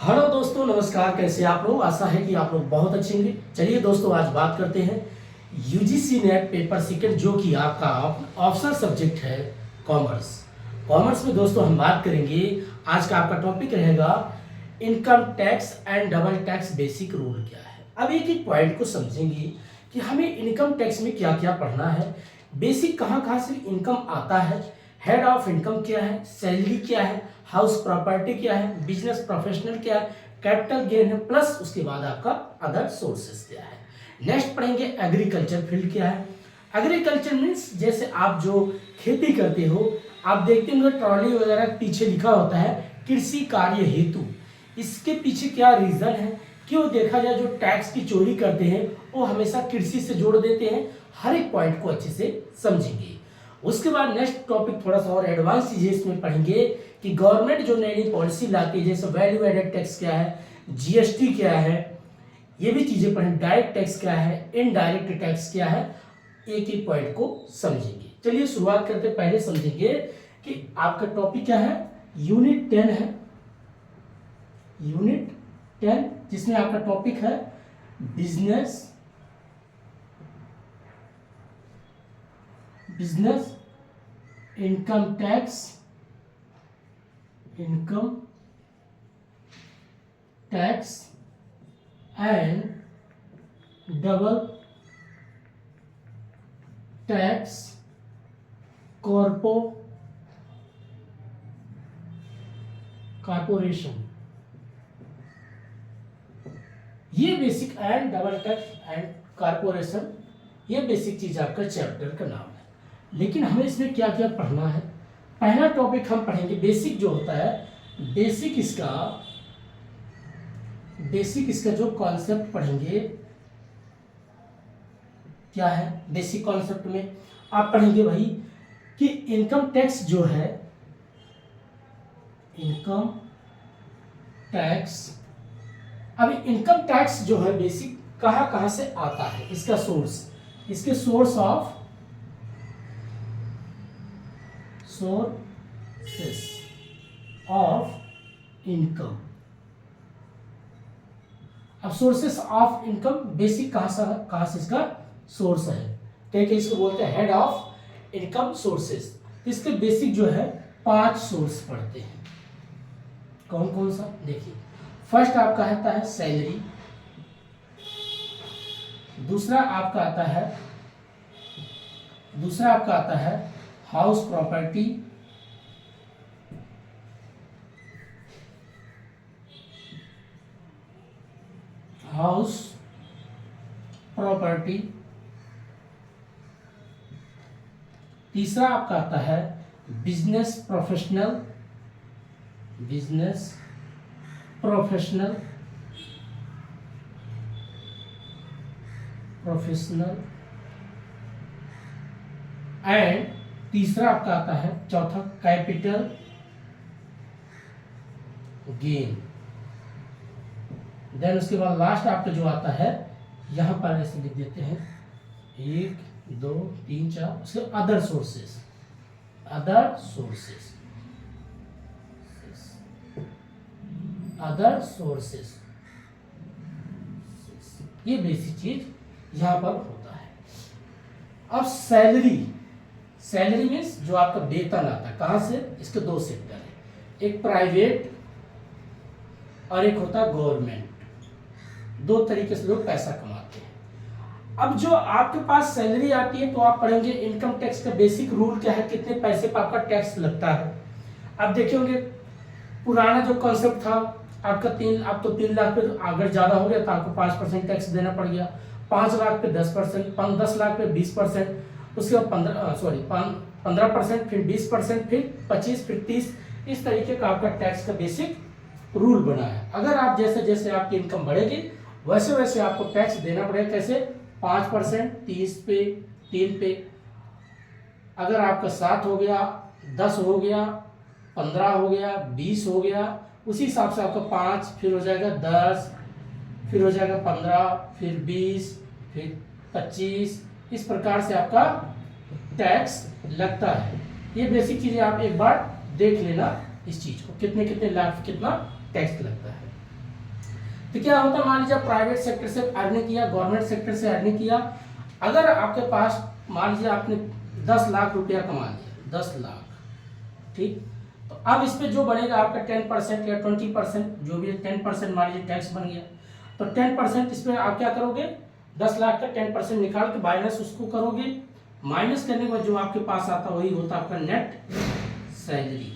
Hello दोस्तों, नमस्कार। कैसे आप लोग? आशा है कि आप लोग बहुत अच्छे होंगे। चलिए दोस्तों, आज बात करते हैं यूजीसी नेट पेपर सेकंड, जो कि आपका ऑप्शनल सब्जेक्ट है कॉमर्स। कॉमर्स में दोस्तों हम बात करेंगे, आज का आपका टॉपिक रहेगा income tax and double tax basic rule क्या है। अब एक एक पॉइंट को समझेंगे कि हमें इनकम टैक्स में क्या क्या पढ़ना है, बेसिक कहाँ कहाँ से इनकम आता है, हेड ऑफ इनकम क्या है, सैलरी क्या है, हाउस प्रॉपर्टी क्या है, बिजनेस प्रोफेशनल क्या है, कैपिटल गेन है, प्लस उसके बाद आपका अदर सोर्सेस क्या है। नेक्स्ट पढ़ेंगे एग्रीकल्चर फील्ड क्या है। एग्रीकल्चर मीन्स जैसे आप जो खेती करते हो, आप देखते होंगे ट्रॉली वगैरह पीछे लिखा होता है कृषि कार्य हेतु। इसके पीछे क्या रीजन है, क्यों देखा जाए जो टैक्स की चोरी करते हैं वो हमेशा कृषि से जोड़ देते हैं। हर एक पॉइंट को अच्छे से समझेंगे। उसके बाद नेक्स्ट टॉपिक थोड़ा सा और एडवांस चीजें इसमें पढ़ेंगे कि गवर्नमेंट जो नई नई पॉलिसी लाती है, जैसे वैल्यू एडेड टैक्स क्या है, जीएसटी क्या है, ये भी चीजें पढ़ेंगे। डायरेक्ट टैक्स क्या है, इनडायरेक्ट टैक्स क्या है, एक एक पॉइंट को समझेंगे। चलिए शुरुआत करते, पहले समझेंगे कि आपका टॉपिक क्या है। यूनिट 10 है, यूनिट 10, जिसमें आपका टॉपिक है business income tax and double tax corporation. ये basic and double tax and corporation, ये बेसिक चीज आपका चैप्टर का नाम है। लेकिन हमें इसमें क्या क्या पढ़ना है। पहला टॉपिक हम पढ़ेंगे बेसिक जो होता है, बेसिक इसका जो कॉन्सेप्ट पढ़ेंगे क्या है। बेसिक कॉन्सेप्ट में आप पढ़ेंगे भाई कि इनकम टैक्स जो है, इनकम टैक्स, अभी इनकम टैक्स जो है बेसिक कहाँ कहाँ से आता है, इसका सोर्स, इसके सोर्सेस ऑफ इनकम। अब सोर्सेस ऑफ इनकम बेसिक कहां से इसका सोर्स है, क्या इसको बोलते हैं हेड ऑफ इनकम सोर्सेस। इसके बेसिक जो है 5 सोर्स पढ़ते हैं। कौन कौन सा देखिए। फर्स्ट आपका आता है सैलरी, दूसरा आपका आता है हाउस प्रॉपर्टी, तीसरा आपका आता है बिजनेस प्रोफेशनल, एंड तीसरा आपका आता है चौथा कैपिटल गेन। देन उसके बाद लास्ट आपका जो आता है, यहां पर ऐसे लिख देते हैं 1 2 3 4, उसके अदर सोर्सेस, ये बेसिक चीज यहां पर होता है। अब सैलरी मीन्स जो आपका वेतन आता है, कहां से, इसके 2 सेक्टर है, एक प्राइवेट और एक होता है गवर्नमेंट। 2 तरीके से लोग पैसा कमाते हैं। अब जो आपके पास सैलरी आती है तो आप पढ़ेंगे इनकम टैक्स का बेसिक रूल क्या है, कितने पैसे पर आपका टैक्स लगता है। अब देखेंगे पुराना जो कॉन्सेप्ट था आपका अब तो 3 लाख पे अगर ज्यादा हो गया तो आपको 5% टैक्स देना पड़ गया, 5 लाख पे 10%, 10 लाख पे 20%, उसके बाद 15%, फिर 20%, फिर 25%, फिर 30%। इस तरीके का आपका टैक्स का बेसिक रूल बना है। अगर आप जैसे जैसे आपकी इनकम बढ़ेगी वैसे वैसे आपको टैक्स देना पड़ेगा। कैसे, 5%, 30 पे, 3 पे। अगर आपका 7 हो गया, 10 हो गया, 15 हो गया, 20 हो गया, उसी हिसाब से आपका 5, फिर हो जाएगा 10, फिर हो जाएगा 15, फिर 20, फिर 25। इस प्रकार से आपका टैक्स लगता है। ये बेसिक चीजें आप एक बार देख लेना, इस चीज को कितने कितने लाख कितना टैक्स लगता है। तो क्या होता है, मान लीजिए प्राइवेट सेक्टर से अर्निंग किया, गवर्नमेंट सेक्टर से अर्निंग किया, अगर आपके पास मान लीजिए आपने 10 लाख रुपया कमा लिया, 10 लाख, ठीक, तो अब इस पे जो बनेगा आपका 10% या 20%, जो भी 10% मान लीजिए टैक्स बन गया, तो 10% इस पे आप क्या करोगे, 10 लाख का 10% निकाल के माइनस उसको करोगे, माइनस करने के बाद जो आपके पास आता वही होता आपका नेट सैलरी।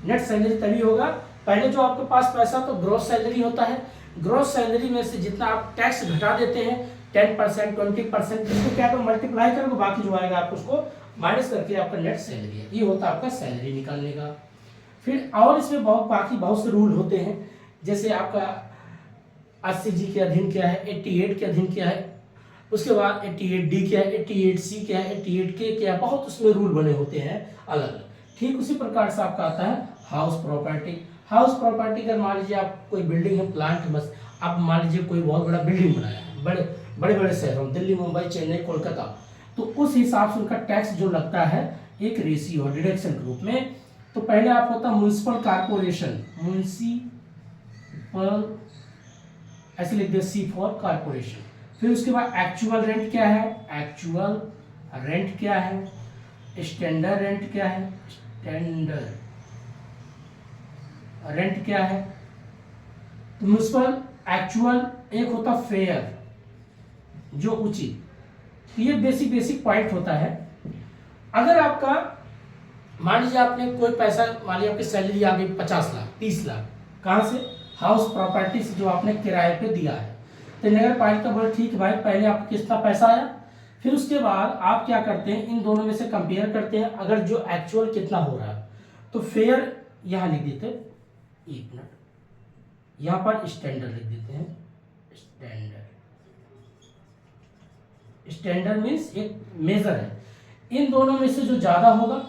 नेट सैलरी तभी होगा, पहले जो आपके पास पैसा तो ग्रॉस सैलरी होता है, ग्रॉस सैलरी में से जितना आप टैक्स घटा देते हैं 10% 20%, जिसको क्या करो मल्टीप्लाई करोगे, बाकी जो आएगा आप उसको माइनस करके आपका नेट सैलरी है, ये होता है आपका सैलरी निकालने का। फिर और इसमें बहुत से रूल होते हैं, जैसे आपका 80G के अधीन क्या है, 88 के अधीन क्या है, उसके बाद 88D क्या है, 88C क्या है, 88K क्या है, बहुत उसमें रूल बने होते हैं अलग अलग। ठीक उसी प्रकार से आपका आता है हाउस प्रॉपर्टी। हाउस प्रॉपर्टी का मान लीजिए आप कोई बिल्डिंग है, प्लांट है, बस आप मान लीजिए कोई बहुत बड़ा बिल्डिंग बनाया है, बड़े बड़े शहरों में, दिल्ली, मुंबई, चेन्नई, कोलकाता, तो उस हिसाब से उनका टैक्स जो लगता है एक रेशियो डिडक्शन के रूप में। तो पहले आप होता म्युनिसिपल कारपोरेशन, म्युनिसिपल ऐसे लिख दे, C फॉर कारपोरेशन। फिर उसके बाद एक्चुअल रेंट क्या है, एक्चुअल रेंट क्या है, स्टैंडर्ड रेंट क्या है, स्टैंडर्ड रेंट क्या है। तो म्युनिसिपल एक्चुअल, एक होता फेयर जो उचित, तो ये बेसिक पॉइंट होता है। अगर आपका मान लीजिए आपने कोई पैसा, मान लीजिए आपकी सैलरी आ गई 50 लाख 30 लाख, कहाँ से, हाउस प्रॉपर्टी से जो आपने किराए पे दिया है, तो नगर पालिका बोले ठीक है भाई, पहले आपको कितना पैसा आया, फिर उसके बाद आप क्या करते हैं, इन दोनों में से कंपेयर करते हैं, अगर जो एक्चुअल कितना हो रहा है तो फेयर यहाँ लिख देते हैं, एक मिनट, यहाँ पर स्टैंडर्ड लिख देते हैं, स्टैंडर्ड मीन्स एक मेजर है, इन दोनों में से जो ज्यादा होगा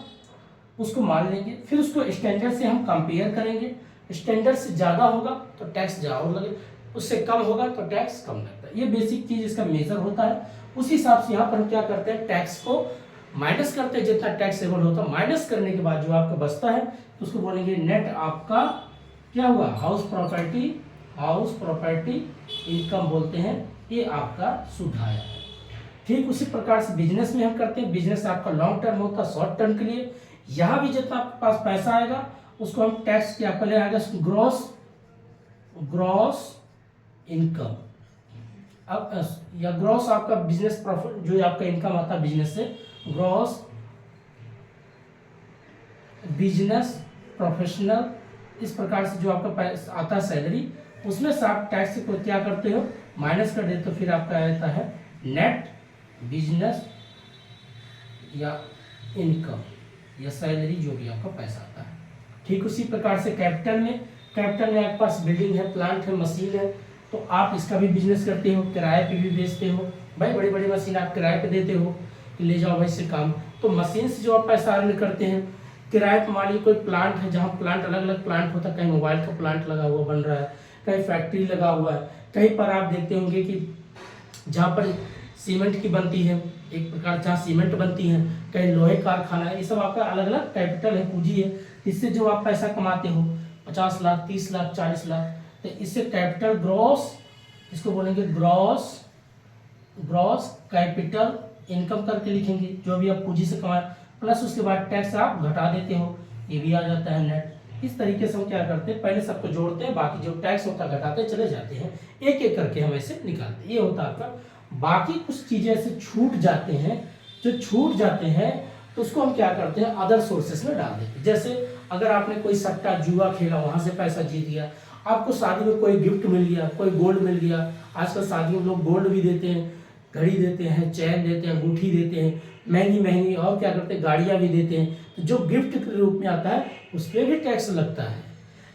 उसको मान लेंगे, फिर उसको स्टैंडर्ड से हम कंपेयर करेंगे, स्टैंडर्ड से ज्यादा होगा तो टैक्स ज्यादा लगे, उससे कम होगा तो टैक्स कम लगता है। ये बेसिक चीज इसका मेजर होता है। उस हिसाब से यहाँ पर हम क्या करते हैं, टैक्स को माइनस करते हैं, जितना टैक्सेबल होता है, माइनस करने के बाद जो आपका बचता है तो उसको बोलेंगे नेट आपका क्या हुआ, हाउस प्रॉपर्टी इनकम बोलते हैं, ये आपका शुद्ध आया है। ठीक उसी प्रकार से बिजनेस में हम करते हैं, बिजनेस आपका लॉन्ग टर्म होता है, शॉर्ट टर्म के लिए, यहाँ भी जितना आपके पास पैसा आएगा उसको हम टैक्स क्या पहले आएगा, ग्रॉस इनकम। अब या ग्रॉस आपका बिजनेस प्रॉफिट, जो आपका इनकम आता है बिजनेस से, ग्रॉस बिजनेस प्रोफेशनल, इस प्रकार से जो आपका पैसा आता है सैलरी, उसमें से आप टैक्स को क्या करते हो, माइनस कर देते हो, फिर आपका आता है नेट बिजनेस या इनकम या सैलरी, जो भी आपका पैसा आता है। ठीक उसी प्रकार से कैपिटल में आपके पास बिल्डिंग है, प्लांट है, मशीन है, तो आप इसका भी बिजनेस करते हो, किराए पे भी बेचते हो भाई, बड़ी बड़ी मशीन आप किराए पे देते हो कि ले जाओ भाई से काम, तो मशीन से जो आप पैसा अर्न करते हैं किराए पे। मान लीजिए कोई प्लांट है, जहाँ प्लांट अलग अलग प्लांट होता है, कहीं मोबाइल का प्लांट लगा हुआ बन रहा है, कहीं फैक्ट्री लगा हुआ है, कहीं पर आप देखते होंगे कि जहाँ पर सीमेंट की बनती है, एक प्रकार जहाँ सीमेंट बनती है, कहीं लोहे कारखाना है, ये सब आपका अलग अलग कैपिटल है, पूंजी है, इससे जो आप पैसा कमाते हो 50 लाख 30 लाख 40 लाख, तो इससे कैपिटल ग्रॉस, इसको बोलेंगे ग्रॉस कैपिटल इनकम करके लिखेंगे, जो भी आप पूंजी से कमाए, प्लस उसके बाद टैक्स आप घटा देते हो, ये भी आ जाता है नेट। इस तरीके से हम क्या करते हैं, पहले सबको जोड़ते हैं, बाकी जो टैक्स होता है घटाते चले जाते हैं, एक एक करके हम ऐसे निकालते हैं, ये होता है आपका। बाकी कुछ चीजें ऐसे छूट जाते हैं, जो छूट जाते हैं तो उसको हम क्या करते हैं, अदर सोर्सेस में डाल देते हैं। जैसे अगर आपने कोई सट्टा जुआ खेला, वहां से पैसा जीत गया, आपको शादी में कोई गिफ्ट मिल गया, कोई गोल्ड मिल गया, आजकल शादी में लोग गोल्ड भी देते हैं, घड़ी देते हैं, चैन देते हैं, अंगूठी देते हैं, महंगी और क्या करते हैं, गाड़ियां भी देते हैं, तो जो गिफ्ट के रूप में आता है उस पर भी टैक्स लगता है,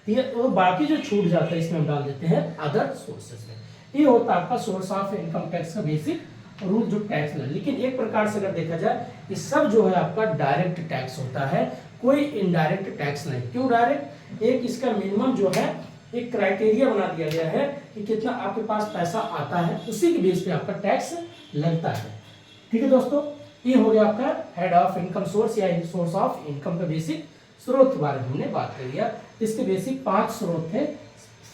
ठीक है। तो बाकी जो छूट जाता है इसमें हम डाल देते हैं अदर सोर्सेस में। ये होता है आपका सोर्स ऑफ इनकम टैक्स का बेसिक रूल, जो टैक्स है। लेकिन एक प्रकार से अगर देखा जाए, ये सब जो है आपका डायरेक्ट टैक्स होता है, कोई इनडायरेक्ट टैक्स नहीं। क्यों डायरेक्ट, एक इसका मिनिमम जो है एक क्राइटेरिया बना दिया गया है कि कितना आपके पास पैसा आता है, उसी के बेस पे आपका टैक्स लगता है, ठीक है दोस्तों। ये हो गया आपका हेड ऑफ इनकम सोर्स या सोर्स ऑफ इनकम का बेसिक स्रोत के बारे में हमने बात कर लिया। इसके बेसिक 5 स्रोत थे,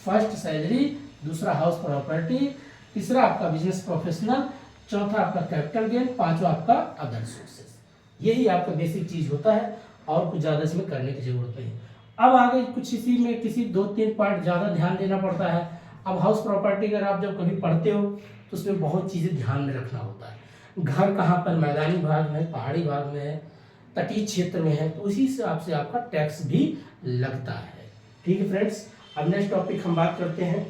फर्स्ट सैलरी, दूसरा हाउस प्रॉपर्टी, तीसरा आपका बिजनेस प्रोफेशनल, चौथा आपका कैपिटल गेन, पांचवा आपका अदर सोर्सेस। यही आपका बेसिक चीज होता है और कुछ ज़्यादा इसमें करने की जरूरत नहीं। अब आगे कुछ इसी में किसी 2-3 पॉइंट ज़्यादा ध्यान देना पड़ता है। अब हाउस प्रॉपर्टी अगर आप जब कभी पढ़ते हो तो उसमें बहुत चीज़ें ध्यान में रखना होता है। घर कहाँ पर, मैदानी भाग में, पहाड़ी भाग में है, तटीय क्षेत्र में है, तो उसी हिसाब से आपका टैक्स भी लगता है। ठीक है फ्रेंड्स, अब नेक्स्ट टॉपिक हम बात करते हैं।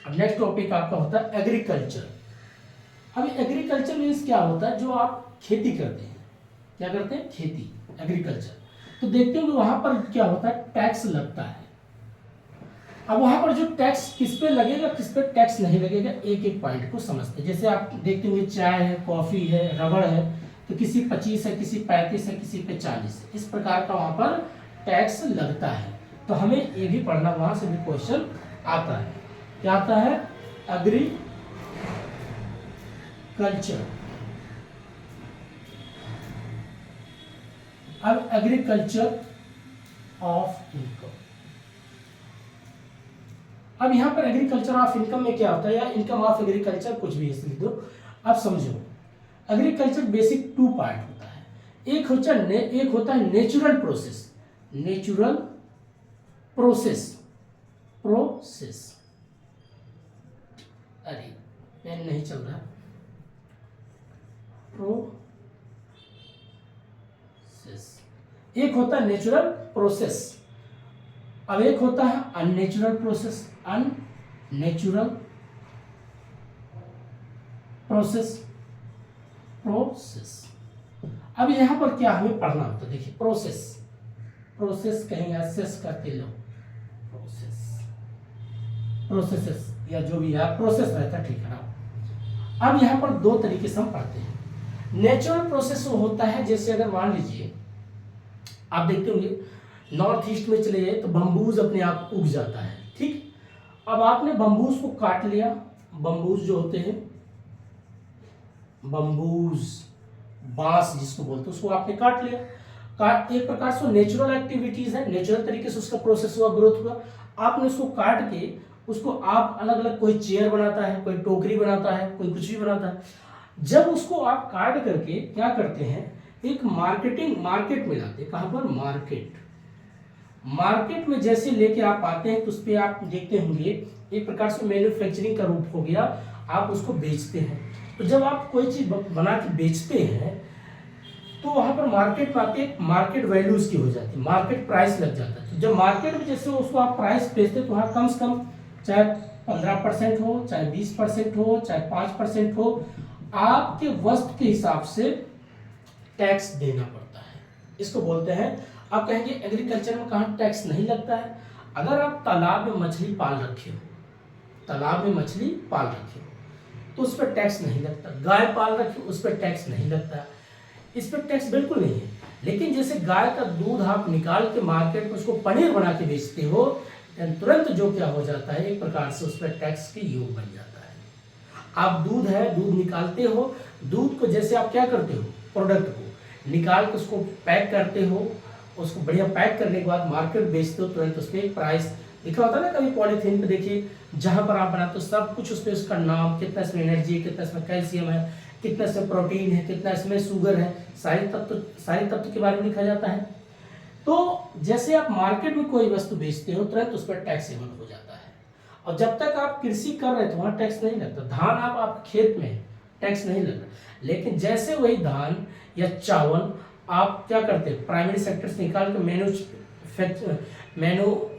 अब नेक्स्ट टॉपिक आपका होता है एग्रीकल्चर। अब एग्रीकल्चर मीन्स क्या होता है, जो आप खेती करते हैं। क्या करते हैं? खेती, एग्रीकल्चर। तो देखते हैं कि वहां पर क्या होता है, टैक्स लगता है। अब वहां पर जो टैक्स किस पे लगेगा, किस पे टैक्स नहीं लगेगा, एक एक पॉइंट को समझते हैं। जैसे आप देखते होंगे चाय है, कॉफी है, रबड़ है, तो किसी 25 है, किसी 35 है, किसी पे 40 है, इस प्रकार का वहां पर टैक्स लगता है। तो हमें ये भी पढ़ना, वहां से भी क्वेश्चन आता है। क्या आता है? एग्रीकल्चर। अब एग्रीकल्चर ऑफ इनकम। अब यहां पर एग्रीकल्चर ऑफ इनकम में क्या होता है, या इनकम ऑफ एग्रीकल्चर, कुछ भी लिख दो। अब समझो, एग्रीकल्चर बेसिक 2 पार्ट होता है। एक होता है नेचुरल प्रोसेस। नेचुरल प्रोसेस, अरे पेन नहीं चल रहा, प्रोसेस। एक होता है नेचुरल प्रोसेस, अब एक होता है अननेचुरल प्रोसेस। Unnatural process. अब यहां पर क्या हमें पढ़ना होता है, देखिए प्रोसेस कहीं एसेस करते लो, प्रोसेसेस या जो भी है प्रोसेस रहता है, ठीक है ना। अब यहां पर 2 तरीके से हम पढ़ते हैं। नेचुरल प्रोसेस वो होता है, जैसे अगर मान लीजिए आप देखते होंगे नॉर्थ ईस्ट में चले जाए तो बम्बूज अपने आप उग जाता है, ठीक। अब आपने बम्बूज को काट लिया, बम्बूज जो होते हैं, बम्बूज, बांस जिसको बोलते हैं, उसको आपने काट लिया। एक प्रकार से नेचुरल एक्टिविटीज है, नेचुरल तरीके से उसका प्रोसेस हुआ, ग्रोथ हुआ। आपने उसको काट के उसको आप अलग अलग, कोई चेयर बनाता है, कोई टोकरी बनाता है, कोई कुछ भी बनाता है। जब उसको आप काट करके क्या करते हैं, एक मार्केट में लाते हैं। कहां पर? मार्केट में जैसे लेके आप आते हैं तो उस पर आप देखते होंगे एक प्रकार से मैन्युफैक्चरिंग का रूप हो गया, आप उसको बेचते हैं। तो जब आप कोई चीज बना के बेचते हैं तो वहां पर मार्केट में आते, मार्केट वैल्यू उसकी हो जाती है, मार्केट प्राइस लग जाता है। तो जब मार्केट में जैसे उसको आप प्राइस बेचते हैं तो वहां कम से कम चाहे 15% हो, चाहे 20% हो, चाहे 5% हो, आपके वस्तु के हिसाब से टैक्स देना पड़ता है। इसको बोलते हैं, आप कहेंगे एग्रीकल्चर में कहाँ टैक्स नहीं लगता है। अगर आप तालाब में मछली पाल रखे हो, तो उस पर टैक्स नहीं लगता। गाय पाल रखी हो, उस पर टैक्स नहीं लगता, इस पर टैक्स बिल्कुल नहीं है। लेकिन जैसे गाय का दूध आप निकाल के मार्केट में उसको पनीर बना के बेचते हो, तुरंत जो क्या हो जाता है, एक प्रकार से उस पर टैक्स के योग बन जाता है। आप दूध निकालते हो, दूध को जैसे आप क्या करते हो, प्रोडक्ट को निकाल के उसको पैक करते हो, उसको बढ़िया पैक करने के बाद मार्केट बेचते हो, तुरंत उस पर एक प्राइस लिखा होता है ना। कभी पॉलीथीन पे देखिए, जहां पर आप बनाते हो सब कुछ उस पर उसका नाम, कितना इसमें एनर्जी है, कितना इसमें कैल्शियम है, कितना इसमें प्रोटीन है, कितना इसमें शुगर है, सारे तत्व के बारे में लिखा जाता है। तो जैसे आप मार्केट में कोई वस्तु बेचते हो, तुरंत उस पर टैक्सेबल हो जाता है। और जब तक आप कृषि कर रहे थे वहां टैक्स नहीं लगता। धान आप खेत में, टैक्स नहीं लग रहा। लेकिन जैसे वही धान या चावल आप क्या करते हैं, प्राइमरी सेक्टर से निकाल कर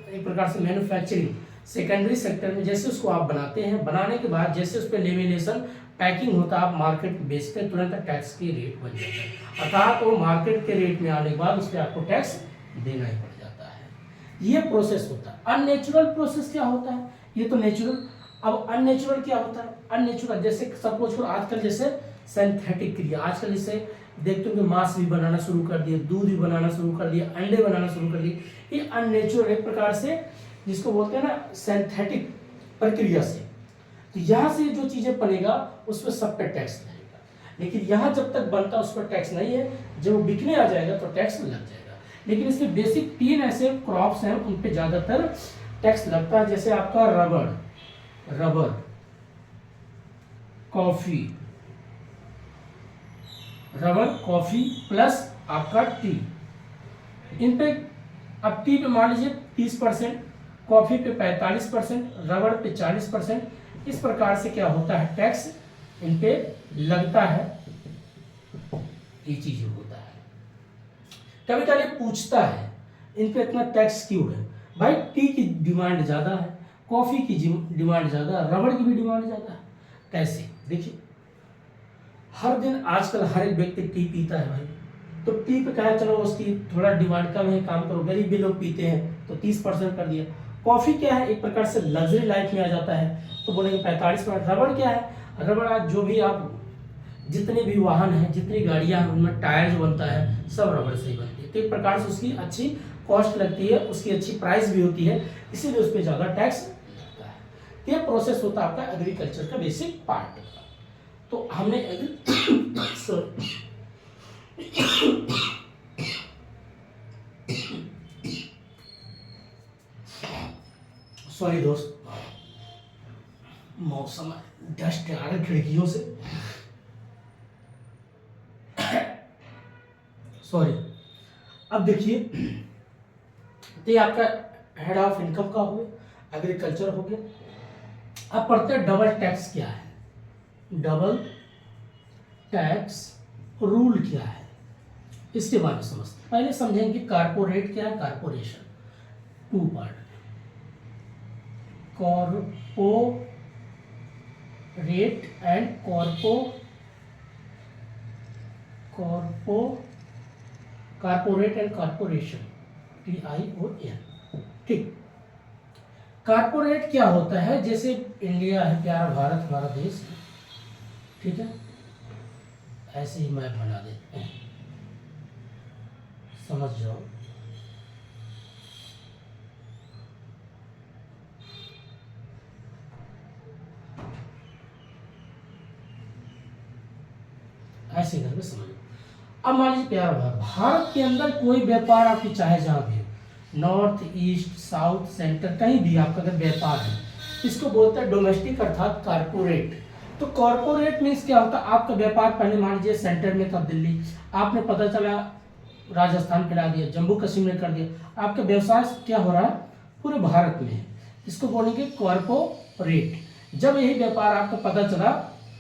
एक प्रकार से मैन्युफैक्चरिंग सेकेंडरी सेक्टर में जैसे उसको आप बनाते हैं, बनाने के बाद जैसे उस पर लेमिनेशन पैकिंग होता है, आप मार्केट में बेचते हैं, तुरंत टैक्स की रेट बन जाता है। अर्थात वो मार्केट के रेट में आने के बाद उस पर आपको टैक्स देना ही पड़ जाता है। ये प्रोसेस होता है। अननेचुरल प्रोसेस क्या होता है, ये तो नेचुरल। अब अननेचुरल क्या होता है, अननेचुरल जैसे सपोज करो आजकल जैसे सिंथेटिक क्रिया, आजकल जैसे देखते हो कि मांस भी बनाना शुरू कर दिए, दूध भी बनाना शुरू कर दिया, अंडे बनाना शुरू कर दिए। ये अननेचुरल एक प्रकार से जिसको बोलते हैं ना सिंथेटिक प्रक्रिया से। तो यहाँ से जो चीजें बनेगा उस पर सब पे टैक्स लगेगा। लेकिन यहाँ जब तक बनता उस पर टैक्स नहीं है, जब वो बिकने आ जाएगा तो टैक्स लग जाएगा। लेकिन इसके बेसिक 3 ऐसे क्रॉप्स हैं, उन पे ज्यादातर टैक्स लगता है, जैसे आपका रबर, कॉफी, प्लस आपका टी, इन पे अब टी पे मान लीजिए 30%, कॉफी पे 45%, रबर पे 40%, इस प्रकार से क्या होता है टैक्स इन पे लगता है, ये चीज होता है। कभी कभी पूछता है इन पे इतना टैक्स क्यों है, भाई टी की डिमांड ज़्यादा है, कॉफ़ी की डिमांड ज़्यादा है, रबड़ की भी डिमांड ज़्यादा है। कैसे, देखिए हर दिन आजकल हर एक व्यक्ति टी पीता है भाई, तो टी पे कहा चलो उसकी थोड़ा डिमांड कम है, काम करो, गरीब भी लोग पीते हैं तो 30% कर दिया। कॉफ़ी क्या है, एक प्रकार से लग्जरी लाइफ में आ जाता है तो बोलेंगे 45%। रबड़ क्या है, रबड़ आज जो भी आप जितने भी वाहन हैं, जितनी गाड़ियां हैं, उनमें टायर जो बनता है सब रबड़ से ही बनती है, तो एक प्रकार से उसकी अच्छी कॉस्ट लगती है, उसकी अच्छी प्राइस भी होती है, इसीलिए उस पर ज़्यादा टैक्स लगता है। ये प्रोसेस होता है आपका एग्रीकल्चर का बेसिक पार्ट। तो हमने सॉरी दोस्त, मौसम डस्ट आ रहा है खिड़कियों से, सॉरी। अब देखिए, तो ये आपका हेड ऑफ इनकम का हो गया, एग्रीकल्चर हो गया। अब पढ़ते हैं डबल टैक्स क्या है, डबल टैक्स रूल क्या है, इसके बारे में समझते हैं। पहले समझेंगे कारपोरेट क्या है, corporation, two part, corporate and corporation, TION, ठीक। कारपोरेट क्या होता है, जैसे इंडिया है प्यारा भारत हमारा देश, ठीक है, ऐसे ही मैप बना देते हैं, समझ जाओ। ऐसे करके समझो। अब मान लीजिए प्यारा भारत के अंदर कोई व्यापार आपकी चाहे जहां भी हो, नॉर्थ ईस्ट साउथ सेंटर कहीं भी आपका अगर व्यापार है, इसको बोलते हैं डोमेस्टिक अर्थात कारपोरेट। तो कॉर्पोरेट मीन्स क्या होता है, आपका व्यापार पहले मान लीजिए सेंटर में था दिल्ली, आपने पता चला राजस्थान फैला दिया, जम्मू कश्मीर में कर दिया, आपका व्यवसाय क्या हो रहा है पूरे भारत में है, इसको बोलेंगे कॉर्पोरेट। जब यही व्यापार आपको पता चला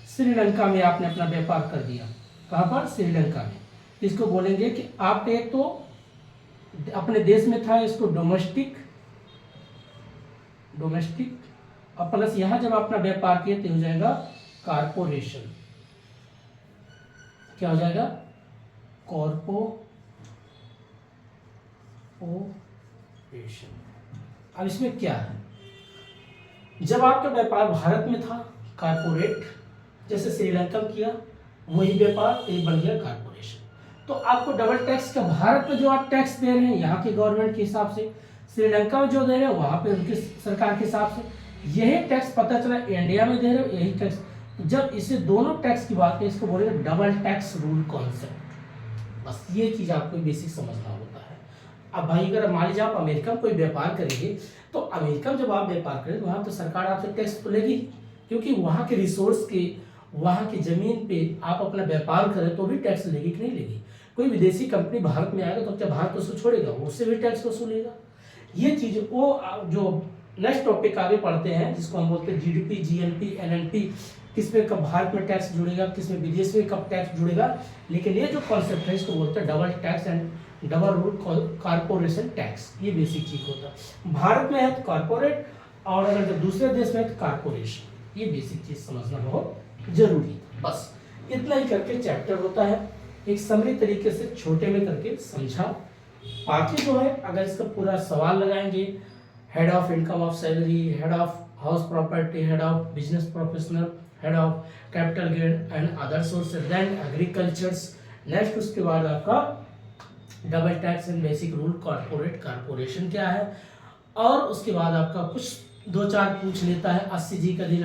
श्रीलंका में आपने अपना व्यापार कर दिया, कहाँ पर, श्रीलंका में, इसको बोलेंगे कि आप एक तो अपने देश में था, इसको डोमेस्टिक, और प्लस यहां जब अपना व्यापार किया तो हो जाएगा कारपोरेशन, क्या हो जाएगा, कॉर्पोरेशन। अब इसमें क्या है, जब आपका व्यापार भारत में था कारपोरेट, जैसे श्रीलंका में किया वही व्यापार, एक बन गया कारपोरेशन। तो आपको डबल टैक्स का, भारत में जो आप टैक्स दे रहे हैं यहाँ के गवर्नमेंट के हिसाब से, श्रीलंका में जो दे रहे हैं वहाँ पे उनके सरकार के हिसाब से, यही टैक्स पता चला इंडिया में दे रहे हो यही टैक्स। जब इसे दोनों टैक्स की बात है, इसको बोलेंगे डबल टैक्स रूल कॉन्सेप्ट। बस ये चीज़ आपको बेसिक समझना होता है। अब भाई अगर मान लीजिए आप अमेरिका में कोई व्यापार करेंगे, तो अमेरिका में जब आप व्यापार करें वहाँ तो सरकार आपसे टैक्स तो लेगी, क्योंकि वहाँ के रिसोर्स के, वहाँ की ज़मीन पे आप अपना व्यापार करें तो भी टैक्स लेगी कि नहीं लेगी। कोई विदेशी कंपनी भारत में आएगा तो क्या भारत उसको छोड़ेगा, वो उससे भी टैक्स वसूलेगा। ये चीज़ वो जो नेक्स्ट टॉपिक आगे पढ़ते हैं जिसको हम बोलते हैं GDP, GNP, LNP, किस पे कब भारत में टैक्स जुड़ेगा, किस में विदेश में कब टैक्स जुड़ेगा, लेकिन ये जो कॉन्सेप्ट है इसको बोलते हैं double tax and double rule corporation tax. ये बेसिक चीज होता है, भारत में है तो कॉर्पोरेट, और अगर जब दूसरे देश में है तो कारपोरेशन। ये बेसिक चीज समझना बहुत जरूरी है। बस इतना ही करके चैप्टर होता है, एक समरी तरीके से छोटे में करके समझा। बाकी जो है अगर इसका पूरा सवाल लगाएंगे, head of income of salary, head of house property, head of business professional, head of capital gain and other sources, then agricultures, next उसके बाद आपका double tax and basic rule corporation क्या है, और उसके बाद आपका कुछ 2-4 पूछ लेता है 80G का दिन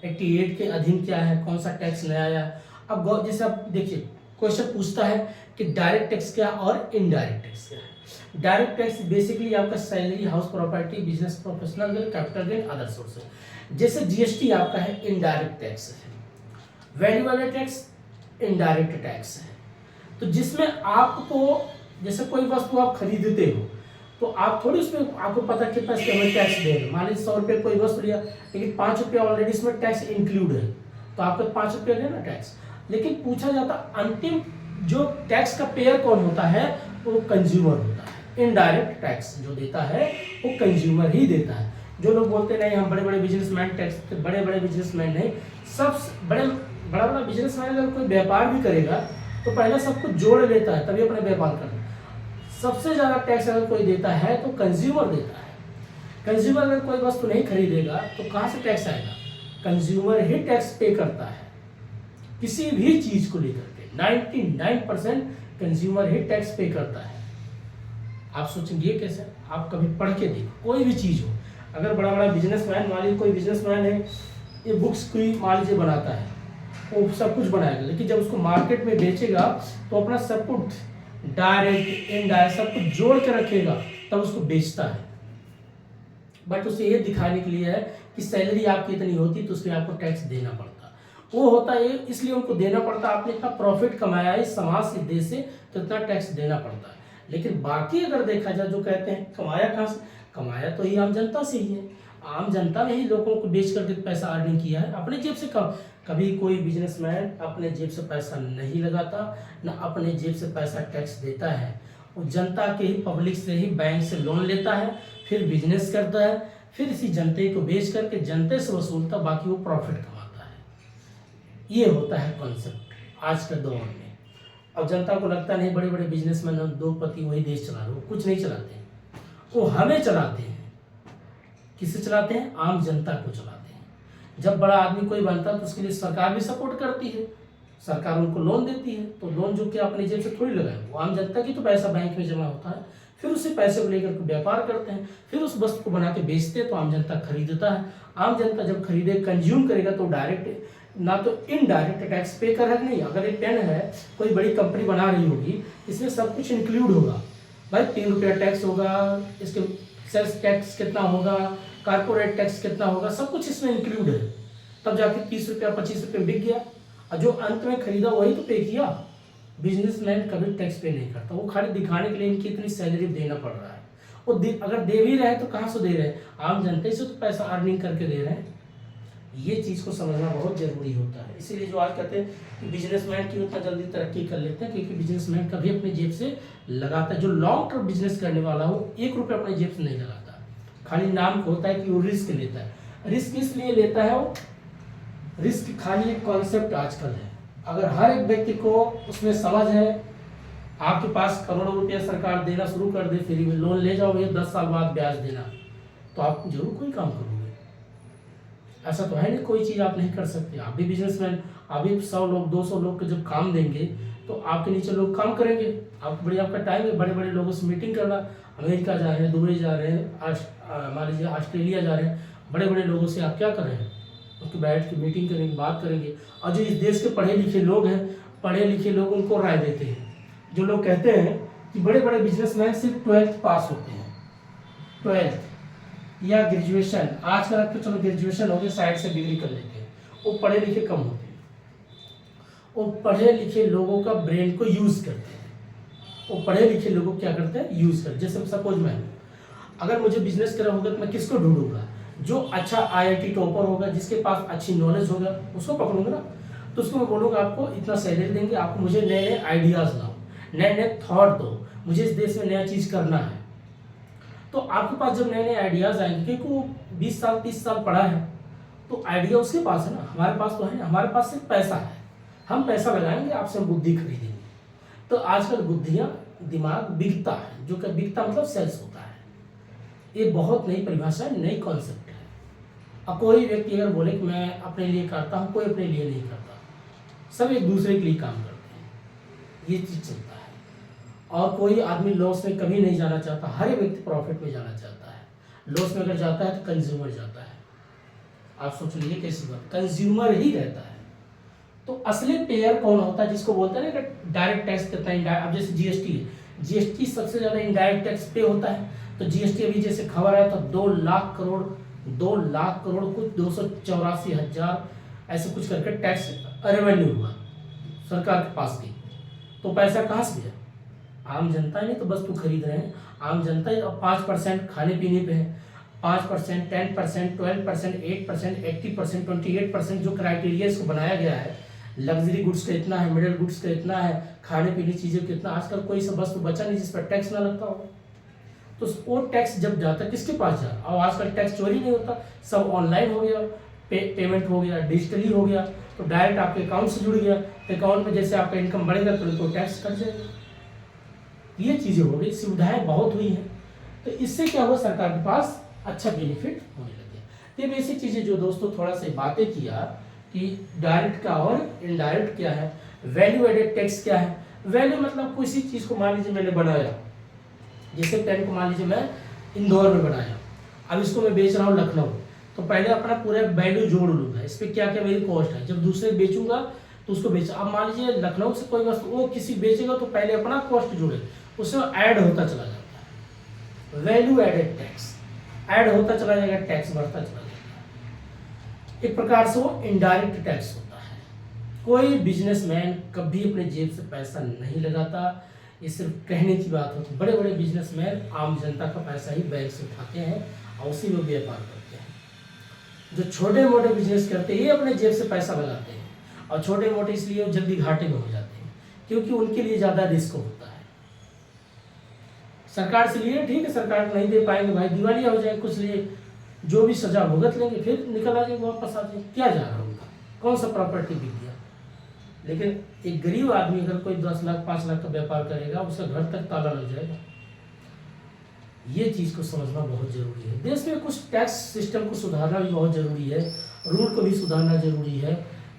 88 के अधीन क्या है, कौन सा टैक्स नया आया। अब जैसे आप देखिए क्वेश्चन पूछता है कि डायरेक्ट टैक्स क्या और इनडायरेक्ट टैक्स क्या है। डायरेक्ट टैक्स बेसिकली आपका salary, house property, business professional gain, capital gain, other sources. जैसे जीएसटी आपका है इनडायरेक्ट टैक्स है, value added tax indirect tax है। तो जिसमें आपको जैसे कोई वस्तु आप खरीदते हो तो आप थोड़ी उसमें आपको पता कितना इसके हमें टैक्स दे रहे, मान लीजिए 100 रुपये कोई वस्तु लिया लेकिन 5 रुपया ऑलरेडी इसमें टैक्स इंक्लूड है तो आपको 5 रुपया देना टैक्स। लेकिन पूछा जाता अंतिम जो टैक्स का पेयर कौन होता है, वो कंज्यूमर होता है। इनडायरेक्ट टैक्स जो देता है वो कंज्यूमर ही देता है। जो लोग बोलते नहीं हम बड़े बड़े बिजनेसमैन टैक्स, बड़े बड़े बिजनेसमैन नहीं, सब बड़ा बड़ा बिजनेसमैन अगर कोई व्यापार भी करेगा तो पहले सब कुछ जोड़ लेता है तभी अपने व्यापार करता है। सबसे ज्यादा टैक्स अगर कोई देता है तो कंज्यूमर देता है। कंज्यूमर अगर कोई वस्तु नहीं खरीदेगा तो कहाँ से टैक्स आएगा, कंज्यूमर ही टैक्स पे करता है किसी भी चीज को लेकर के। 99% कंज्यूमर ही टैक्स पे करता है। आप सोचेंगे ये कैसे, आप कभी पढ़ के देखो, कोई भी चीज हो, अगर बड़ा बड़ा बिजनेसमैन, मान लीजिए कोई बिजनेसमैन है ये बुक्स कोई मान लीजिए बनाता है, वो सब कुछ बनाएगा लेकिन जब उसको मार्केट में बेचेगा तो अपना सब कुछ डायरेक्ट इनडायरेक्ट सब कुछ जोड़ के रखेगा तब उसको बेचता है। बट उसे ये दिखाने के लिए है कि सैलरी आपकी इतनी होती तो उसमें आपको टैक्स देना पड़ता, वो होता है इसलिए उनको देना पड़ता, आपने इतना प्रॉफिट कमाया है समाज से, देश से, तो इतना टैक्स देना पड़ता है। लेकिन बाकी अगर देखा जाए जो कहते हैं कमाया कहाँ से, कमाया तो ही आम जनता से ही है। आम जनता ने ही लोगों को बेच करके पैसा अर्निंग किया है अपने जेब से। कभी कोई बिजनेसमैन अपने जेब से पैसा नहीं लगाता, न अपने जेब से पैसा टैक्स देता है, वो जनता के ही, पब्लिक से ही, बैंक से लोन लेता है, फिर बिजनेस करता है, फिर इसी जनते को बेच करके जनते से वसूलता, बाकी वो प्रॉफिट कमाता है। ये होता है कॉन्सेप्ट आज के दौर में। अब जनता को लगता नहीं बड़े बड़े बिजनेसमैन दो पति वही देश चला रहे, वो कुछ नहीं चलाते, वो हमें चलाते हैं। किसे चलाते हैं, आम जनता को चलाते हैं। जब बड़ा आदमी कोई बनता है तो उसके लिए सरकार भी सपोर्ट करती है, सरकार उनको लोन देती है, तो लोन जो कि अपनी जेब से थोड़ी लगाए, वो आम जनता की तो पैसा बैंक में जमा होता है, फिर उसी पैसे को लेकर के व्यापार करते हैं, फिर उस वस्तु को बना के बेचते हैं तो आम जनता खरीदता है। आम जनता जब खरीदे कंज्यूम करेगा तो डायरेक्ट ना तो इनडायरेक्ट टैक्स पे कर है। नहीं, अगर एक पेन है कोई बड़ी कंपनी बना रही होगी इसमें सब कुछ इंक्लूड होगा, भाई 3 रुपया टैक्स होगा, इसके सेल्स टैक्स कितना होगा, कारपोरेट टैक्स कितना होगा, सब कुछ इसमें इंक्लूड है, तब जाके 30 रुपया 25 रुपये बिक गया, और जो अंत में खरीदा वही तो पे किया। बिजनेसमैन कभी टैक्स पे नहीं करता, वो खाली दिखाने के लिए इनकी इतनी सैलरी देना पड़ रहा है। वो अगर दे भी रहे हैं तो कहाँ से दे रहे हैं, आम जनता से तो पैसा अर्निंग करके दे रहे हैं। ये चीज़ को समझना बहुत जरूरी होता है। इसीलिए जो आज कहते हैं कि बिजनेसमैन की उतना जल्दी तरक्की कर लेते हैं, क्योंकि बिजनेसमैन कभी अपने जेब से लगाता है, जो लॉन्ग टर्म बिजनेस करने वाला हो 1 रुपया अपने जेब से नहीं लगाता, खाली नाम को होता है कि वो रिस्क लेता है। रिस्क इसलिए लेता है, वो रिस्क खाली एक कॉन्सेप्ट आजकल है। अगर हर एक व्यक्ति को उसमें समझ है, आपके पास करोड़ों रुपया सरकार देना शुरू कर दे, फ्री में लोन ले जाओ भैया 10 साल बाद ब्याज देना, तो आप जरूर कोई काम करोगे। ऐसा तो है नहीं कोई चीज़ आप नहीं कर सकते। आप भी बिजनेसमैन, अभी 100 लोग 200 लोग को जब काम देंगे तो आपके नीचे लोग काम करेंगे। आपको बड़ी आपका टाइम है बड़े बड़े लोगों से मीटिंग करना, अमेरिका जा रहे हैं, दुबई जा रहे हैं, मान लीजिए ऑस्ट्रेलिया जा रहे हैं, बड़े बड़े लोगों से आप क्या कर रहे हैं, उसके बैठ के मीटिंग करेंगे, बात करेंगे। और जो इस देश के पढ़े लिखे लोग हैं, पढ़े लिखे लोग उनको राय देते हैं। जो लोग कहते हैं कि बड़े बड़े बिजनेसमैन सिर्फ 12th पास होते हैं, 12th या ग्रेजुएशन, आजकल तो चलो ग्रेजुएशन हो गया, साइड से डिग्री कर लेते हैं, वो पढ़े लिखे कम होते हैं। वो पढ़े लिखे लोगों का ब्रेन को यूज करते हैं, वो पढ़े लिखे लोगों को क्या करते हैं, यूज करते हैं। जैसे सपोज मैं, अगर मुझे बिजनेस करना होगा तो मैं किसको ढूंढूंगा, जो अच्छा आईआईटी टॉपर होगा, जिसके पास अच्छी नॉलेज होगा, उसको पकड़ूंगा ना। तो उसको मैं बोलूँगा आपको इतना सैलरी देंगे, आपको मुझे नए नए आइडियाज़ लाओ, नए नए थॉट दो, मुझे इस देश में नया चीज़ करना है। तो आपके पास जब नए नए आइडियाज़ आएंगे, क्योंकि वो 20 साल 30 साल पढ़ा है, तो आइडिया उसके पास है ना, हमारे पास तो है ना, हमारे पास सिर्फ पैसा है, हम पैसा लगाएंगे, आपसे हम बुद्धि खरीदेंगे। तो आजकल बुद्धियाँ, दिमाग बिकता है, जो कि बिकता मतलब सेल्स होता है। ये बहुत नई परिभाषा है, नई कॉन्सेप्ट है। अब कोई व्यक्ति अगर बोले कि मैं अपने लिए करता हूँ, कोई अपने लिए नहीं करता, सब एक दूसरे के लिए काम करते हैं, ये चीज़ चलता है। और कोई आदमी लॉस में कभी नहीं जाना चाहता, हर एक व्यक्ति प्रॉफिट में जाना चाहता है। लॉस में अगर जाता है तो कंज्यूमर जाता है। आप सोच लीजिए कैसी बात, कंज्यूमर ही रहता है, तो असली पेयर कौन होता है, जिसको बोलते हैं ना कि डायरेक्ट टैक्स कितना इनडायरेक्ट। अब जैसे जीएसटी है, जीएसटी सबसे ज्यादा इनडायरेक्ट टैक्स पे होता है। तो जीएसटी अभी जैसे खबर है तो 2 लाख करोड़ कुछ 284,000 ऐसे कुछ करके टैक्स रेवेन्यू हुआ सरकार के पास की। तो पैसा कहाँ से गया? आम जनता ही नहीं तो वस्तु खरीद रहे हैं, आम जनता ही। अब 5% खाने पीने पे है, 5%, 10%, 12%, 8%, 80%, 28% जो क्राइटेरिया इसको बनाया गया है। लग्जरी गुड्स का इतना है, मिडिल गुड्स का इतना है, खाने पीने चीज़ें कितना। आजकल कोई सा वस्तु बचा नहीं जिस पर टैक्स ना लगता हो। तो वो टैक्स जब जाता है किसके पास जा? और आजकल टैक्स चोरी नहीं होता, सब ऑनलाइन हो गया, पेमेंट हो गया, डिजिटली हो गया। तो डायरेक्ट आपके अकाउंट से जुड़ गया। तो अकाउंट में जैसे आपका इनकम बढ़ेगा तो टैक्स कट जाएगा। ये चीज़ें हो गई, सुविधाएं बहुत हुई हैं। तो इससे क्या हुआ, सरकार के पास अच्छा बेनिफिट होने लग गया। तो ये बेसिक चीज़ें जो दोस्तों थोड़ा सा बातें किया कि डायरेक्ट का और इनडायरेक्ट क्या है, वैल्यू एडेड टैक्स क्या है। वैल्यू मतलब किसी चीज़ को मान लीजिए मैंने बनाया, जैसे पेन को मान लीजिए मैं इंदौर में बनाया, अब इसको मैं बेच रहा हूँ लखनऊ। तो पहले अपना पूरा वैल्यू जोड़ लूँगा, इस पर क्या क्या मेरी कॉस्ट है। जब दूसरे बेचूंगा तो उसको बेच, अब मान लीजिए लखनऊ से कोई वस्तु वो किसी बेचेगा तो पहले अपना कॉस्ट जोड़े, उसमें ऐड होता चला जाता है। वैल्यू एडेड टैक्स ऐड होता चला जाएगा, टैक्स बढ़ता चला जाएगा। एक प्रकार से वो इनडायरेक्ट टैक्स होता है। कोई बिजनेसमैन कभी अपने जेब से पैसा नहीं लगाता, ये सिर्फ कहने की बात होती है। बड़े बड़े बिजनेसमैन आम जनता का पैसा ही बैंक से उठाते हैं और उसी में व्यापार करते हैं। जो छोटे मोटे बिजनेस करते हैं ये अपने जेब से पैसा लगाते हैं, और छोटे मोटे इसलिए जल्दी घाटे में हो जाते हैं क्योंकि उनके लिए ज़्यादा रिस्क होता है। सरकार से लिए ठीक है, सरकार नहीं दे पाएंगे भाई, दिवालिया हो जाए, कुछ लिए जो भी सजा भुगत लेंगे, फिर निकल आ जाएंगे, वापस आ जाएंगे, क्या जा रहा है उनका, कौन सा प्रॉपर्टी बिक गया। लेकिन एक गरीब आदमी अगर कोई 10 लाख 5 लाख का व्यापार करेगा, उसका घर तक ताला लग जाएगा। ये चीज़ को समझना बहुत जरूरी है। देश में कुछ टैक्स सिस्टम को सुधारना भी बहुत जरूरी है, रूल को भी सुधारना जरूरी है।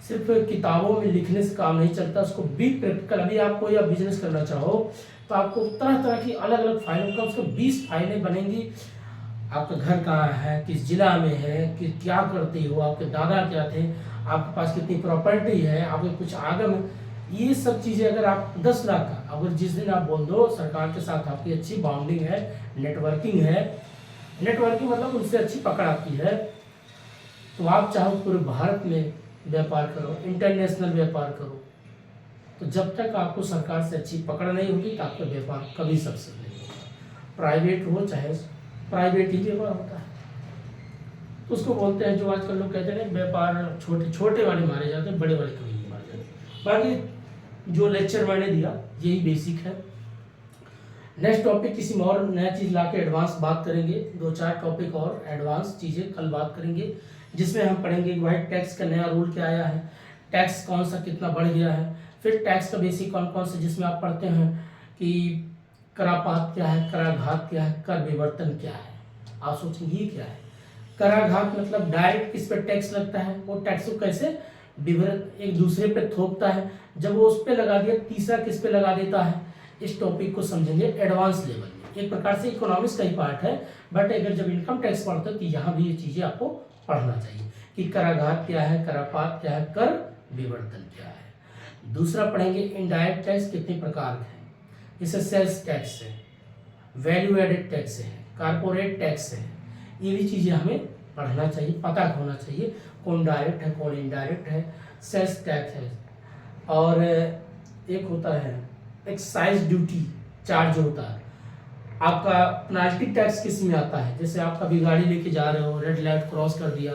सिर्फ किताबों में लिखने से काम नहीं चलता, उसको भी प्रैक्टिकल। अभी आप कोई बिजनेस करना चाहो तो आपको तरह तरह की अलग अलग फाइलों का, उसको 20 फाइलें बनेंगी। आपका घर कहाँ है, किस जिला में है, कि क्या करते हो, आपके दादा क्या थे, आपके पास कितनी प्रॉपर्टी है, आपके कुछ आगम, ये सब चीज़ें अगर आप 10 लाख का अगर जिस दिन आप बोल दो सरकार के साथ आपकी अच्छी बाउंडिंग है, नेटवर्किंग है, नेटवर्किंग मतलब उनसे अच्छी पकड़ आपकी है, तो आप चाहो पूरे भारत में व्यापार करो, इंटरनेशनल व्यापार करो। तो जब तक आपको सरकार से अच्छी पकड़ नहीं होगी तो आपका व्यापार कभी सक्सेस नहीं होगा। प्राइवेट हो चाहे प्राइवेट ही व्यापार होता है। तो उसको बोलते हैं, जो आजकल लोग कहते हैं व्यापार छोटे छोटे वाले मारे जाते हैं, बड़े वाले कभी नहीं मारे जाते। बाकी जो लेक्चर मैंने दिया यही बेसिक है। नेक्स्ट टॉपिक किसी में और नया चीज़ ला के एडवांस बात करेंगे, 2-4 टॉपिक और एडवांस चीज़ें कल बात करेंगे, जिसमें हम पढ़ेंगे कि भाई टैक्स का नया रूल क्या आया है, टैक्स कौन सा कितना बढ़ गया है, फिर टैक्स का बेसिक कौन कौन से जिसमें आप पढ़ते हैं कि करापात क्या है, कराघात क्या है, कर विवर्तन क्या है। आप सोचेंगे ये क्या है? कराघात मतलब डायरेक्ट किस पे टैक्स लगता है, वो टैक्स को कैसे विवर्त एक दूसरे पे थोपता है, जब वो उस पे लगा दिया तीसरा किस पे लगा देता है। इस टॉपिक को समझेंगे एडवांस लेवल में। एक प्रकार से इकोनॉमिक्स का ही पार्ट है, बट अगर जब इनकम टैक्स पढ़ते हो तो यहाँ भी ये चीज़ें आपको पढ़ना चाहिए कि कराघात क्या है, करापात क्या है, कर विवर्तन क्या है। दूसरा पढ़ेंगे इनडायरेक्ट टैक्स कितने प्रकार के हैं, जैसे सेल्स टैक्स है, वैल्यू एडेड टैक्स है, कारपोरेट टैक्स है। ये भी चीज़ें हमें पढ़ना चाहिए, पता होना चाहिए कौन डायरेक्ट है कौन इनडायरेक्ट है। सेल्स टैक्स है, और एक होता है एक्साइज ड्यूटी चार्ज होता है। आपका पेनाल्टी टैक्स किस में आता है, जैसे आप कभी गाड़ी लेके जा रहे हो, रेड लाइट क्रॉस कर दिया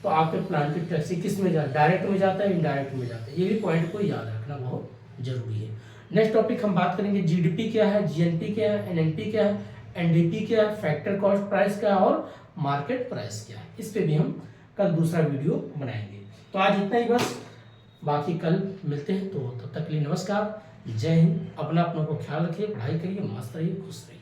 तो आपके पेनाल्टी टैक्स किस में जाता है, डायरेक्ट में जाता है, इनडायरेक्ट में जाता है। ये भी पॉइंट को याद रखना बहुत जरूरी है। नेक्स्ट टॉपिक हम बात करेंगे जीडीपी क्या है, जीएनपी क्या है, एनएनपी क्या है, एनडीपी क्या है, फैक्टर कॉस्ट प्राइस क्या है और मार्केट प्राइस क्या है। इस पे भी हम कल दूसरा वीडियो बनाएंगे। तो आज इतना ही बस, बाकी कल मिलते हैं। तो तब तक के लिए नमस्कार, जय हिंद। अपना अपनों को ख्याल रखिए, पढ़ाई करिए, मस्त रहिए, खुश रहिए।